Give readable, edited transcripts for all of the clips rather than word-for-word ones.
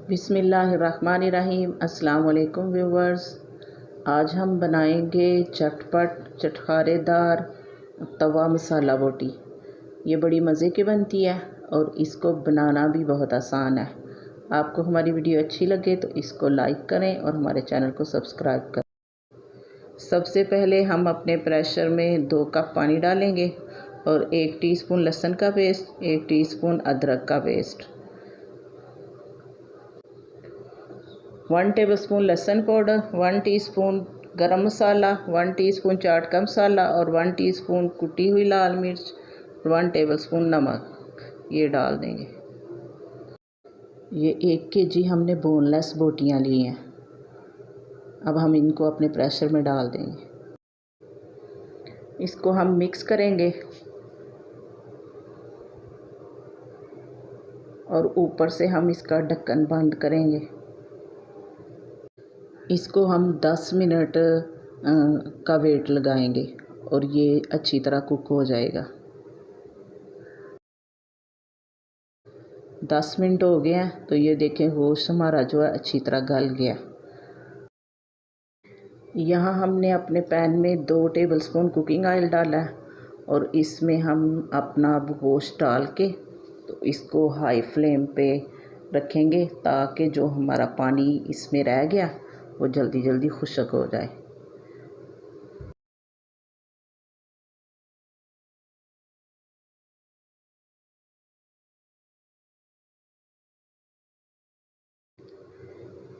बिस्मिल्लाहिर्रहमानिर्रहीम। अस्सलाम वालेकुम व्यूवर्स। आज हम बनाएंगे चटपट चटखारेदार तवा मसाला बोटी। ये बड़ी मज़े की बनती है और इसको बनाना भी बहुत आसान है। आपको हमारी वीडियो अच्छी लगे तो इसको लाइक करें और हमारे चैनल को सब्सक्राइब करें। सबसे पहले हम अपने प्रेशर में 2 कप पानी डालेंगे और 1 टीस्पून लहसुन का पेस्ट, 1 टीस्पून अदरक का पेस्ट, 1 टेबलस्पून लहसुन पाउडर, 1 टीस्पून गरम मसाला, 1 टीस्पून चाट का मसाला और 1 टीस्पून कुटी हुई लाल मिर्च, 1 टेबलस्पून नमक ये डाल देंगे। ये 1 केजी हमने बोनलेस बोटियां ली हैं। अब हम इनको अपने प्रेशर में डाल देंगे। इसको हम मिक्स करेंगे और ऊपर से हम इसका ढक्कन बंद करेंगे। इसको हम 10 मिनट का वेट लगाएंगे और ये अच्छी तरह कुक हो जाएगा। 10 मिनट हो गए हैं तो ये देखें गोश्त हमारा जो है अच्छी तरह गल गया। यहाँ हमने अपने पैन में 2 टेबलस्पून कुकिंग ऑयल डाला है और इसमें हम अपना गोश्त डाल के तो इसको हाई फ्लेम पे रखेंगे ताकि जो हमारा पानी इसमें रह गया वो जल्दी जल्दी खुश्क हो जाए।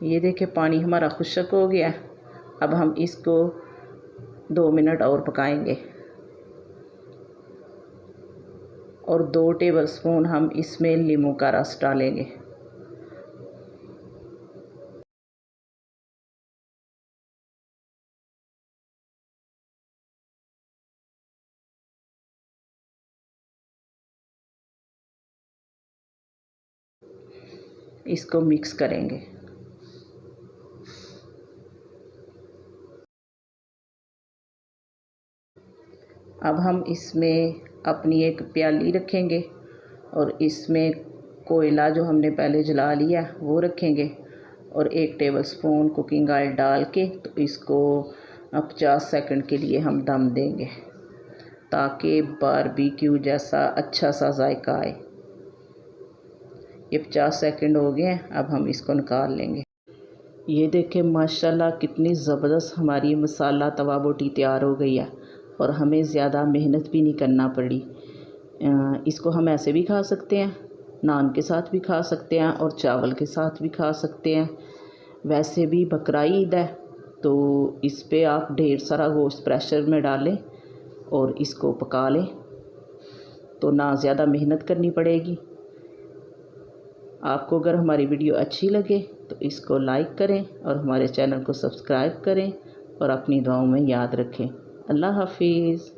ये देखिए पानी हमारा खुश्क हो गया। अब हम इसको 2 मिनट और पकाएंगे और 2 टेबलस्पून हम इसमें नींबू का रस डालेंगे। इसको मिक्स करेंगे। अब हम इसमें अपनी एक प्याली रखेंगे और इसमें कोयला जो हमने पहले जला लिया वो रखेंगे और 1 टेबलस्पून कुकिंग ऑयल डाल के तो इसको 50 सेकंड के लिए हम दम देंगे ताकि बारबेक्यू जैसा अच्छा सा जायका आए। ये 50 सेकंड हो गए हैं। अब हम इसको निकाल लेंगे। ये देखें माशाल्लाह कितनी ज़बरदस्त हमारी मसाला तवा बोटी तैयार हो गई है और हमें ज़्यादा मेहनत भी नहीं करना पड़ी। इसको हम ऐसे भी खा सकते हैं, नान के साथ भी खा सकते हैं और चावल के साथ भी खा सकते हैं। वैसे भी बकरा ईद है तो इस पे आप ढेर सारा गोश्त प्रेशर में डालें और इसको पका लें तो ना ज़्यादा मेहनत करनी पड़ेगी। आपको अगर हमारी वीडियो अच्छी लगे तो इसको लाइक करें और हमारे चैनल को सब्सक्राइब करें और अपनी दुआओं में याद रखें। अल्लाह हाफिज़।